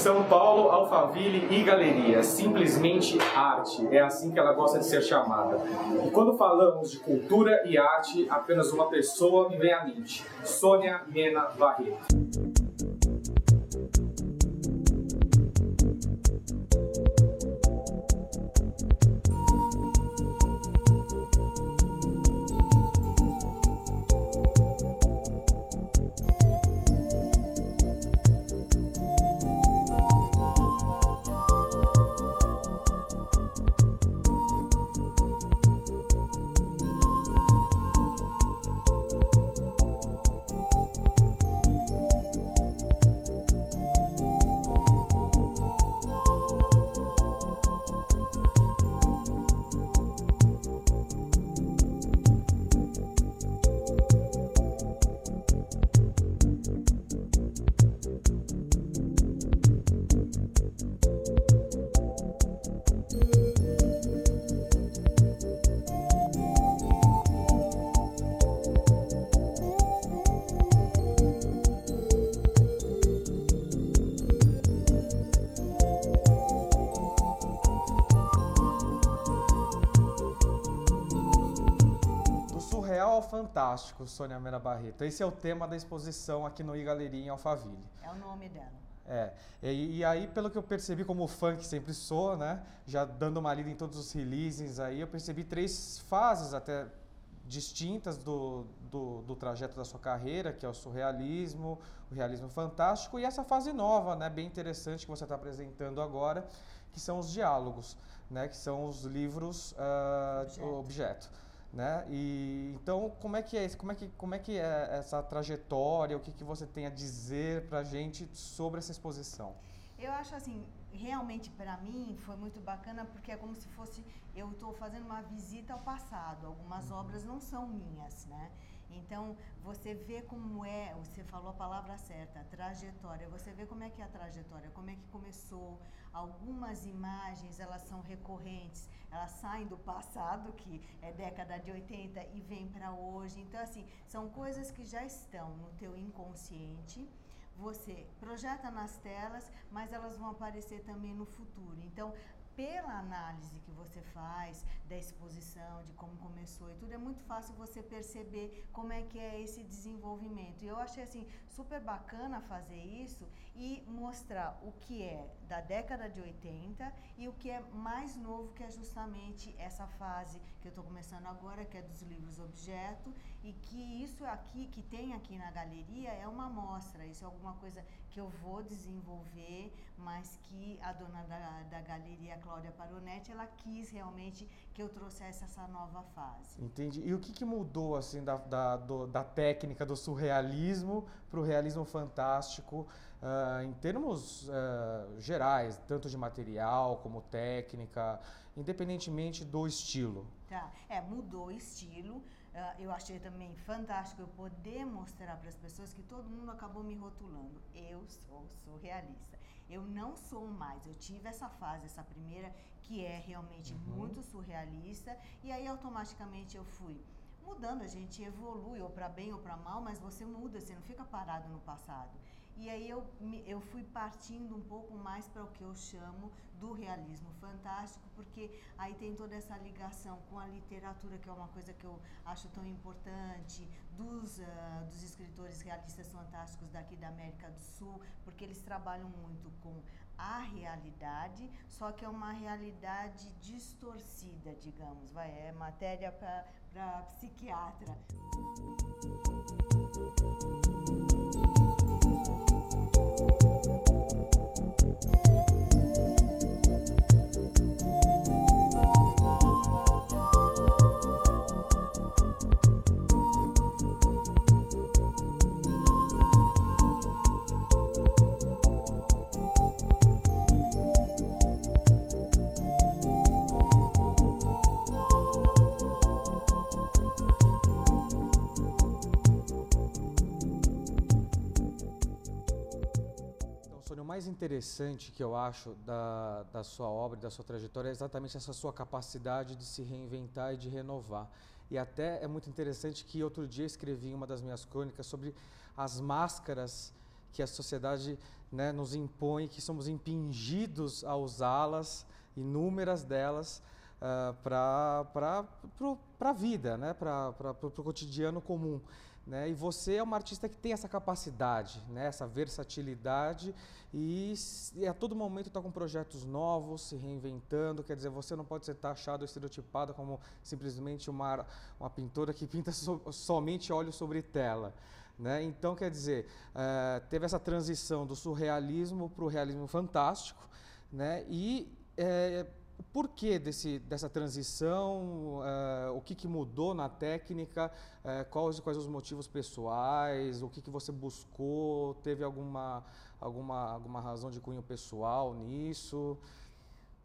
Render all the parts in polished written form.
São Paulo, Alphaville e Galeria. Simplesmente arte. É assim que ela gosta de ser chamada. E quando falamos de cultura e arte, apenas uma pessoa me vem à mente. Sônia Mena Barreto. Fantástico, Sônia Mena Barreto. Esse é o tema da exposição aqui no iGaleria em Alphaville. É o nome dela. E aí, pelo que eu percebi, como fã que sempre sou, né, já dando uma lida em todos os releases aí, eu percebi 3 fases até distintas do trajeto da sua carreira, que é o surrealismo, o realismo fantástico e essa fase nova, né, bem interessante que você está apresentando agora, que são os diálogos, né, que são os livros objeto. Né? E então como é que é essa trajetória, o que você tem a dizer pra gente sobre essa exposição? Eu acho assim, realmente para mim foi muito bacana porque é como se fosse, eu estou fazendo uma visita ao passado, algumas obras não são minhas, né? Então, você vê como é, você falou a palavra certa, a trajetória, você vê como é que é a trajetória, como é que começou, algumas imagens, elas são recorrentes, elas saem do passado, que é década de 80 e vêm para hoje, então assim, são coisas que já estão no teu inconsciente, você projeta nas telas, mas elas vão aparecer também no futuro, então pela análise que você faz da exposição, de como começou e tudo, é muito fácil você perceber como é que é esse desenvolvimento. E eu achei assim super bacana fazer isso e mostrar o que é da década de 80 e o que é mais novo, que é justamente essa fase que eu estou começando agora, que é dos livros objeto, e que isso aqui, que tem aqui na galeria, é uma amostra, isso é alguma coisa que eu vou desenvolver, mas que a dona da galeria, Cláudia Paronetti, ela quis realmente que eu trouxesse essa nova fase. Entendi. E o que mudou assim da técnica do surrealismo para o realismo fantástico, em termos gerais, tanto de material como técnica, independentemente do estilo? Tá, mudou o estilo. Eu achei também fantástico eu poder mostrar para as pessoas que todo mundo acabou me rotulando. Eu sou surrealista. Eu não sou mais. Eu tive essa fase, essa primeira, que é realmente muito surrealista. E aí, automaticamente, eu fui mudando. A gente evolui, ou para bem ou para mal, mas você muda, você não fica parado no passado. E aí eu fui partindo um pouco mais para o que eu chamo do realismo fantástico, porque aí tem toda essa ligação com a literatura, que é uma coisa que eu acho tão importante, dos escritores realistas fantásticos daqui da América do Sul, porque eles trabalham muito com a realidade, só que é uma realidade distorcida, digamos, é matéria para psiquiatra. O mais interessante que eu acho da sua obra, da sua trajetória, é exatamente essa sua capacidade de se reinventar e de renovar. E até é muito interessante que outro dia escrevi em uma das minhas crônicas sobre as máscaras que a sociedade, né, nos impõe, que somos impingidos a usá-las, inúmeras delas, para a vida, né, para o cotidiano comum. Né? E você é uma artista que tem essa capacidade, né? Essa versatilidade e a todo momento está com projetos novos, se reinventando. Quer dizer, você não pode ser taxado ou estereotipada como simplesmente uma pintora que pinta somente óleo sobre tela. Né? Então, quer dizer, teve essa transição do surrealismo para o realismo fantástico, né? E o porquê dessa transição, o que mudou na técnica, quais os motivos pessoais, o que você buscou, teve alguma razão de cunho pessoal nisso?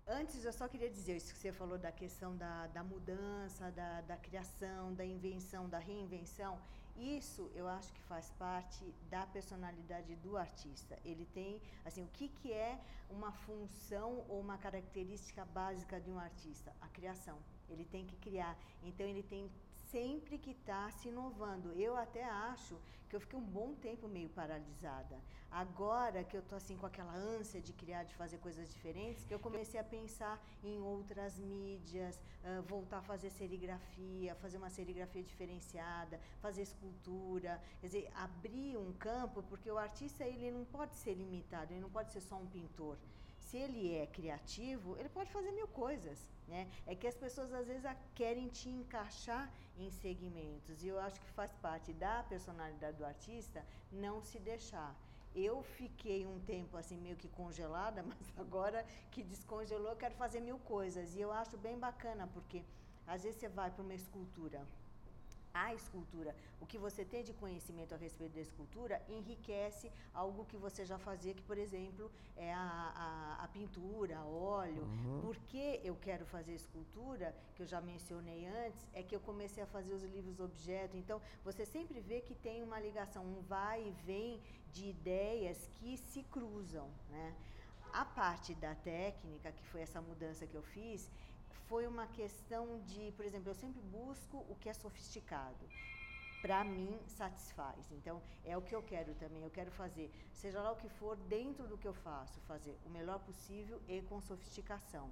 Antes, eu só queria dizer isso que você falou da questão da mudança, da criação, da invenção, da reinvenção. Isso eu acho que faz parte da personalidade do artista. Ele tem, assim, o que é uma função ou uma característica básica de um artista? A criação. Ele tem que criar. Então, ele tem sempre que estar se inovando. Eu até acho que eu fiquei um bom tempo meio paralisada. Agora que eu estou assim com aquela ânsia de criar, de fazer coisas diferentes, eu comecei a pensar em outras mídias, voltar a fazer serigrafia, fazer uma serigrafia diferenciada, fazer escultura, quer dizer, abrir um campo, porque o artista ele não pode ser limitado, ele não pode ser só um pintor. Se ele é criativo, ele pode fazer 1000 coisas, né? É que as pessoas às vezes querem te encaixar em segmentos, e eu acho que faz parte da personalidade do artista não se deixar. Eu fiquei um tempo assim meio que congelada, mas agora que descongelou eu quero fazer 1000 coisas, e eu acho bem bacana, porque às vezes você vai para uma escultura, a escultura, o que você tem de conhecimento a respeito da escultura enriquece algo que você já fazia, que, por exemplo, é a pintura, a óleo. Por que eu quero fazer escultura, que eu já mencionei antes, é que eu comecei a fazer os livros objeto. Então, você sempre vê que tem uma ligação, um vai e vem de ideias que se cruzam, né? A parte da técnica, que foi essa mudança que eu fiz, foi uma questão de, por exemplo, eu sempre busco o que é sofisticado. Para mim, satisfaz. Então, é o que eu quero também. Eu quero fazer, seja lá o que for, dentro do que eu faço, fazer o melhor possível e com sofisticação.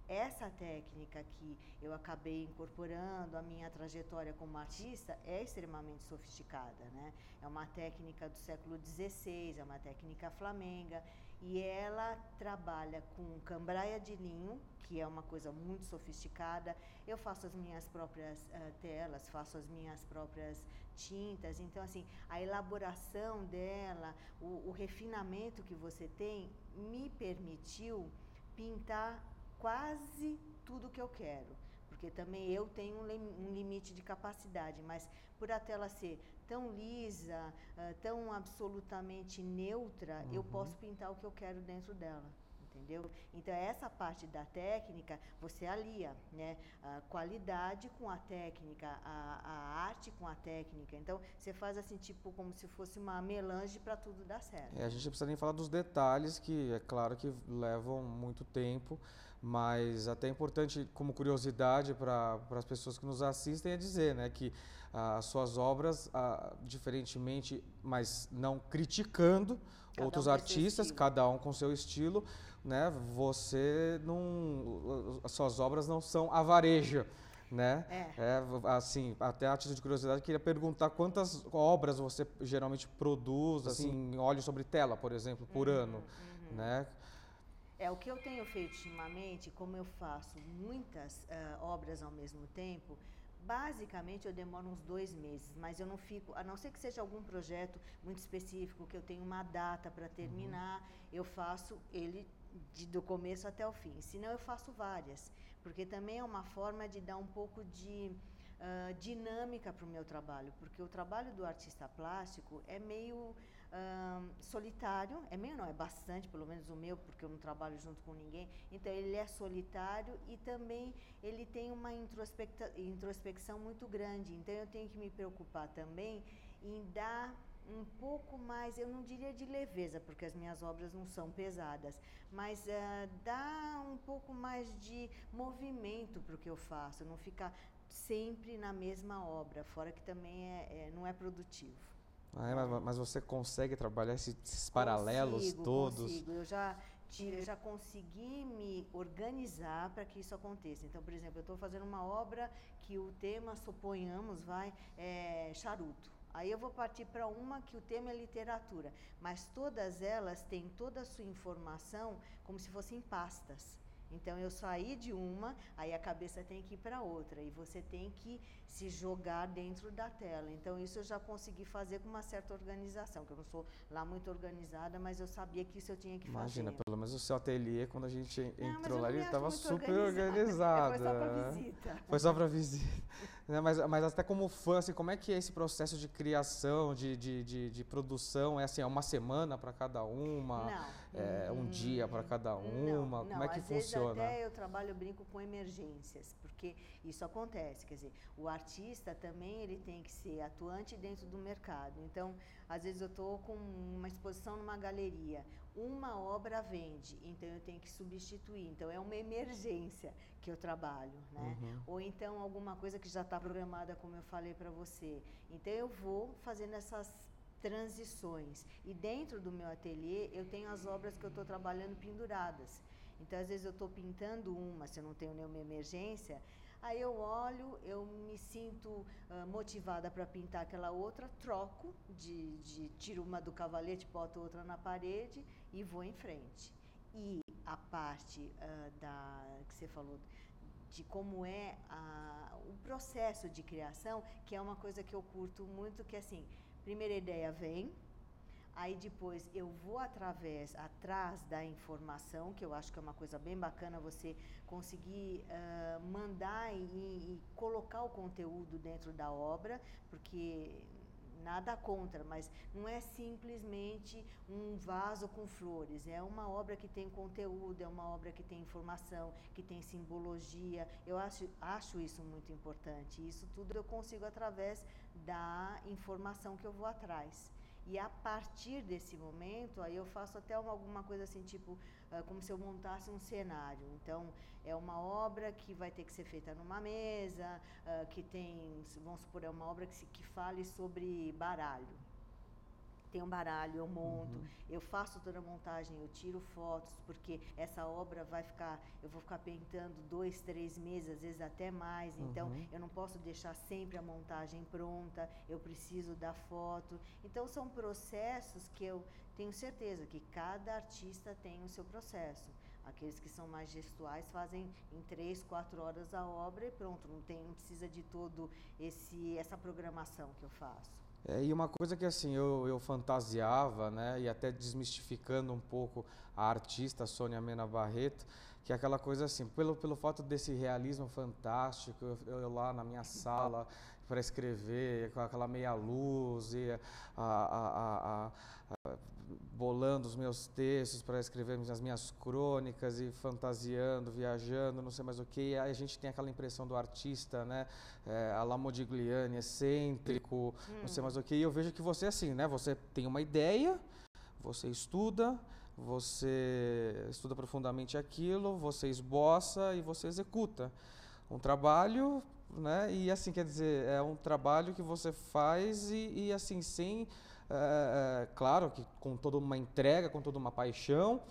Essa técnica que eu acabei incorporando à minha trajetória como artista é extremamente sofisticada, né? É uma técnica do século XVI, é uma técnica flamenga, e ela trabalha com cambraia de linho, que é uma coisa muito sofisticada. Eu faço as minhas próprias telas, faço as minhas próprias tintas. Então, assim, a elaboração dela, o refinamento que você tem, me permitiu pintar quase tudo que eu quero, porque também eu tenho um limite de capacidade, mas por a tela ser tão lisa, tão absolutamente neutra, eu posso pintar o que eu quero dentro dela, entendeu? Então, essa parte da técnica, você alia, né? A qualidade com a técnica, a arte com a técnica. Então, você faz assim, tipo, como se fosse uma melange para tudo dar certo. A gente não precisa nem falar dos detalhes, que é claro que levam muito tempo, mas até é importante, como curiosidade para as pessoas que nos assistem, é dizer, né, que as suas obras, diferentemente, mas não criticando outros artistas, cada um com seu estilo, né, você não, as suas obras não são a varejo. Né? Assim, até a título de curiosidade, queria perguntar quantas obras você geralmente produz, assim, óleo sobre tela, por exemplo, por ano, né? O que eu tenho feito ultimamente, como eu faço muitas obras ao mesmo tempo, basicamente eu demoro uns 2 meses, mas eu não fico, a não ser que seja algum projeto muito específico, que eu tenho uma data para terminar, eu faço ele do começo até o fim. Senão eu faço várias, porque também é uma forma de dar um pouco de dinâmica para o meu trabalho, porque o trabalho do artista plástico é meio solitário, é bastante, pelo menos o meu, porque eu não trabalho junto com ninguém, então ele é solitário e também ele tem uma introspecção muito grande, então eu tenho que me preocupar também em dar um pouco mais, eu não diria de leveza, porque as minhas obras não são pesadas, mas dá um pouco mais de movimento para o que eu faço, não ficar sempre na mesma obra, fora que também não é produtivo. Mas você consegue trabalhar esses paralelos todos? Consigo. Eu já consegui me organizar para que isso aconteça. Então, por exemplo, eu estou fazendo uma obra que o tema, suponhamos, charuto. Aí eu vou partir para uma que o tema é literatura, mas todas elas têm toda a sua informação como se fossem pastas. Então, eu saí de uma, aí a cabeça tem que ir para outra, e você tem que se jogar dentro da tela. Então, isso eu já consegui fazer com uma certa organização, que eu não sou lá muito organizada, mas eu sabia que isso eu tinha que fazer. Imagina, pelo menos o seu ateliê, quando a gente entrou lá, ele estava super organizado. Foi só para visita. Foi só para visita. Mas até como fã, assim, como é que é esse processo de criação, de produção? É assim, é uma semana para cada uma? Não. É um dia para cada uma? Não, como é que às funciona? Vezes até eu brinco com emergências, porque isso acontece, quer dizer, o artista também ele tem que ser atuante dentro do mercado. Então, às vezes eu estou com uma exposição numa galeria, uma obra vende, então eu tenho que substituir. Então, é uma emergência que eu trabalho, né? Ou então alguma coisa que já está programada, como eu falei para você. Então, eu vou fazendo essas transições. E dentro do meu ateliê, eu tenho as obras que eu estou trabalhando penduradas. Então, às vezes eu estou pintando uma, se eu não tenho nenhuma emergência, aí eu olho, eu me sinto motivada para pintar aquela outra, troco, tiro uma do cavalete, boto outra na parede e vou em frente. E a parte que você falou, de como é o processo de criação, que é uma coisa que eu curto muito, que é assim, primeira ideia vem, aí depois eu vou atrás da informação, que eu acho que é uma coisa bem bacana você conseguir mandar e colocar o conteúdo dentro da obra, porque nada contra, mas não é simplesmente um vaso com flores, é uma obra que tem conteúdo, é uma obra que tem informação, que tem simbologia. Eu acho isso muito importante, isso tudo eu consigo através da informação que eu vou atrás. E a partir desse momento, aí eu faço até alguma coisa assim, tipo, como se eu montasse um cenário. Então, é uma obra que vai ter que ser feita numa mesa, que tem, vamos supor, é uma obra que fale sobre baralho. Tem um baralho, eu monto, eu faço toda a montagem, eu tiro fotos, porque essa obra eu vou ficar pintando 2, 3 meses, às vezes até mais, então eu não posso deixar sempre a montagem pronta, eu preciso da foto. Então são processos que eu tenho certeza que cada artista tem o seu processo. Aqueles que são mais gestuais fazem em 3, 4 horas a obra e pronto, não precisa de todo essa programação que eu faço. E uma coisa que assim eu fantasiava, né, e até desmistificando um pouco a artista Sônia Mena Barreto, que é aquela coisa assim, pelo fato desse realismo fantástico, eu lá na minha sala para escrever, com aquela meia luz e bolando os meus textos para escrever as minhas crônicas e fantasiando, viajando, não sei mais o que. Aí a gente tem aquela impressão do artista, né, à la Modigliani, excêntrico, não sei mais o que. E eu vejo que você é assim, né, você tem uma ideia, você estuda profundamente aquilo, você esboça e você executa. Um trabalho, né, e assim, quer dizer, é um trabalho que você faz e assim, sem... claro que com toda uma entrega, com toda uma paixão,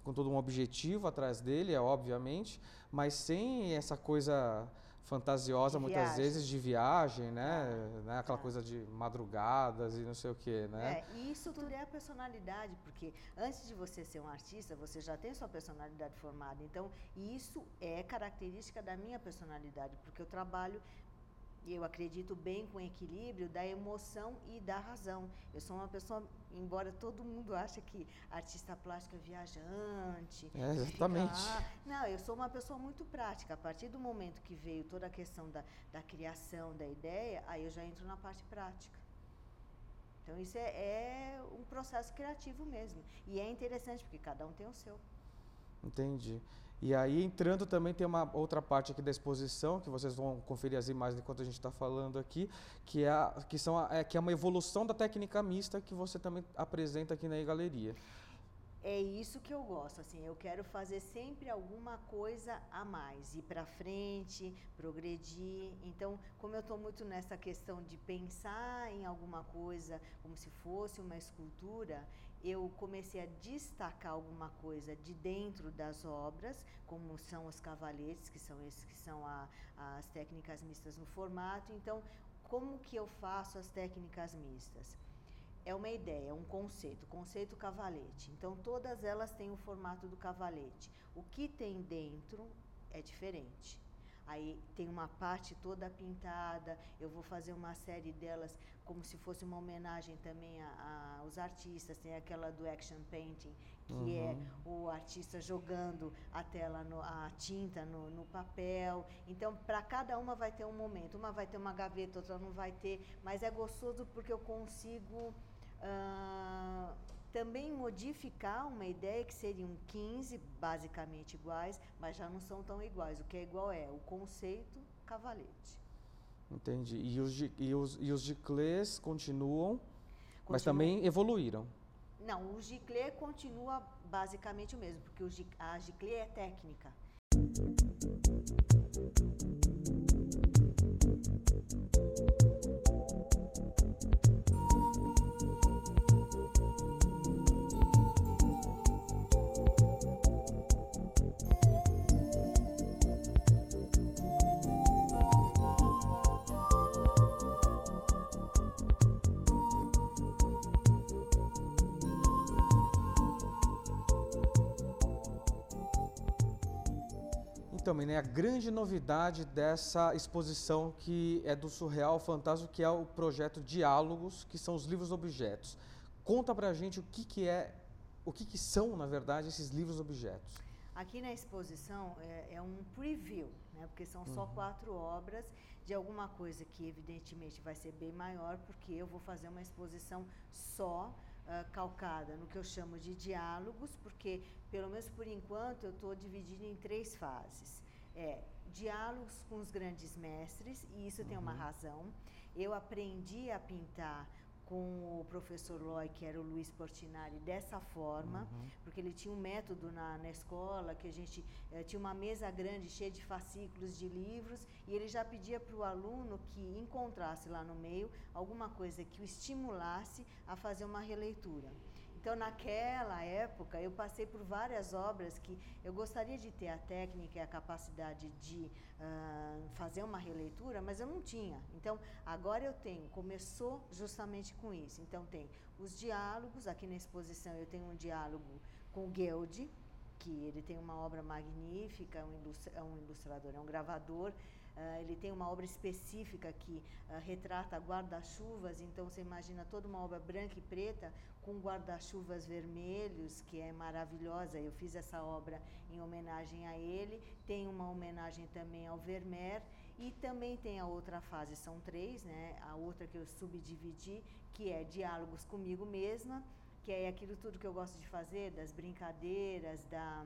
com todo um objetivo atrás dele, obviamente, mas sem essa coisa fantasiosa, muitas vezes, de viagem, né? Aquela coisa de madrugadas e não sei o quê, né? E isso tudo é a personalidade, porque antes de você ser um artista, você já tem sua personalidade formada. Então, isso é característica da minha personalidade, porque eu trabalho... Eu acredito bem com o equilíbrio da emoção e da razão. Eu sou uma pessoa, embora todo mundo ache que artista plástico é viajante. Exatamente. Não, eu sou uma pessoa muito prática. A partir do momento que veio toda a questão da criação, da ideia, aí eu já entro na parte prática. Então, isso é um processo criativo mesmo. E é interessante, porque cada um tem o seu. Entendi. E aí, entrando também, tem uma outra parte aqui da exposição, que vocês vão conferir as imagens enquanto a gente está falando aqui, que é uma evolução da técnica mista que você também apresenta aqui na galeria. é isso que eu gosto, assim, eu quero fazer sempre alguma coisa a mais, ir para frente, progredir. Então, como eu estou muito nessa questão de pensar em alguma coisa como se fosse uma escultura, eu comecei a destacar alguma coisa de dentro das obras, como são os cavaletes, que são esses que são as técnicas mistas no formato. Então, como que eu faço as técnicas mistas? É uma ideia, um conceito cavalete. Então, todas elas têm o formato do cavalete. O que tem dentro é diferente. Aí tem uma parte toda pintada, eu vou fazer uma série delas como se fosse uma homenagem também aos artistas. Tem aquela do action painting, que é o artista jogando a tela, a tinta no papel. Então, para cada uma vai ter um momento. Uma vai ter uma gaveta, outra não vai ter, mas é gostoso porque eu consigo também modificar uma ideia que seriam 15 basicamente iguais, mas já não são tão iguais. O que é igual é o conceito cavalete. Entendi. E os giclês continuam, mas também evoluíram? Não, o giclê continua basicamente o mesmo, porque a giclê é técnica. Também, né, a grande novidade dessa exposição que é do Surreal Fantástico, que é o projeto Diálogos, que são os livros-objetos. Conta pra gente o que são, na verdade, esses livros-objetos. Aqui na exposição é um preview, né, porque são só 4 obras de alguma coisa que evidentemente vai ser bem maior, porque eu vou fazer uma exposição só calcada no que eu chamo de diálogos, porque, pelo menos por enquanto, eu estou dividida em 3 fases. Diálogos com os grandes mestres, e isso tem uma razão. Eu aprendi a pintar com o professor Loy, que era o Luiz Portinari, dessa forma, porque ele tinha um método na escola, que a gente tinha uma mesa grande, cheia de fascículos de livros, e ele já pedia para o aluno que encontrasse lá no meio alguma coisa que o estimulasse a fazer uma releitura. Então, naquela época, eu passei por várias obras que eu gostaria de ter a técnica e a capacidade de fazer uma releitura, mas eu não tinha. Então, agora eu tenho. Começou justamente com isso. Então, tem os diálogos. Aqui na exposição eu tenho um diálogo com o Gueldi, que ele tem uma obra magnífica, é um ilustrador, é um gravador. Ele tem uma obra específica que retrata guarda-chuvas, então você imagina toda uma obra branca e preta com guarda-chuvas vermelhos, que é maravilhosa. Eu fiz essa obra em homenagem a ele. Tem uma homenagem também ao Vermeer, e também tem a outra fase, são 3, né? A outra que eu subdividi, que é diálogos comigo mesma, que é aquilo tudo que eu gosto de fazer, das brincadeiras, da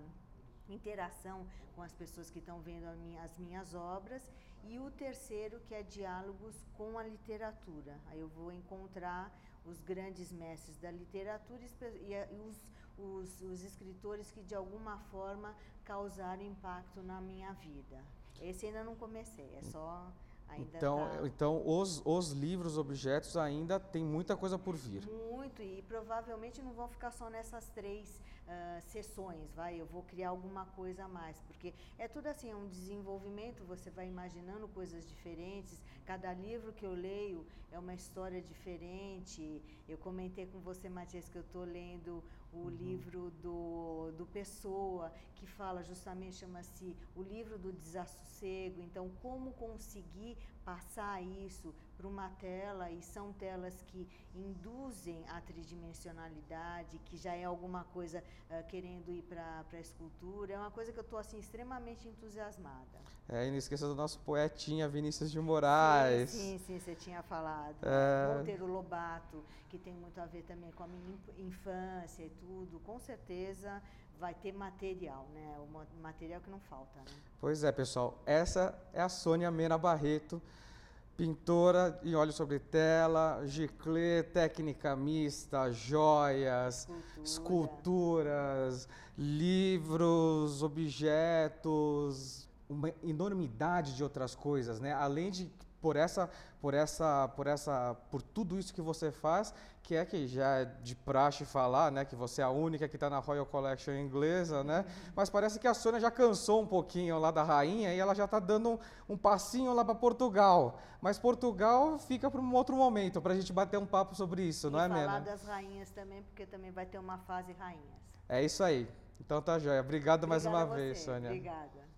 interação com as pessoas que estão vendo as minhas obras. E o terceiro, que é diálogos com a literatura. Aí eu vou encontrar os grandes mestres da literatura e os escritores que de alguma forma causaram impacto na minha vida. Esse ainda não comecei, é só... Então os livros-objetos ainda tem muita coisa por vir. Muito, e provavelmente não vão ficar só nessas 3 sessões, eu vou criar alguma coisa a mais, porque é tudo assim, é um desenvolvimento, você vai imaginando coisas diferentes, cada livro que eu leio é uma história diferente. Eu comentei com você, Matias, que eu estou lendo o livro do Pessoa, que fala justamente, chama-se O Livro do Desassossego. Então, como conseguir passar isso para uma tela, e são telas que induzem a tridimensionalidade, que já é alguma coisa querendo ir para a escultura. É uma coisa que eu estou assim, extremamente entusiasmada. E não esqueça do nosso poetinha Vinícius de Moraes. Sim, você tinha falado. Monteiro Lobato, que tem muito a ver também com a minha infância e tudo. Com certeza vai ter material, né? O material que não falta, né? Pois é, pessoal. Essa é a Sônia Mena Barreto, pintora em óleo sobre tela, giclê, técnica mista, joias, esculturas, livros, objetos, uma enormidade de outras coisas, né? Além de por tudo isso que você faz, que já é de praxe falar, né, que você é a única que está na Royal Collection inglesa, né? Mas parece que a Sônia já cansou um pouquinho lá da rainha e ela já está dando um passinho lá para Portugal. Mas Portugal fica para um outro momento, para a gente bater um papo sobre isso, não é, Mena? E falar das rainhas também, porque também vai ter uma fase rainhas. É isso aí. Então tá joia. Obrigado mais uma vez, Sônia. Obrigada.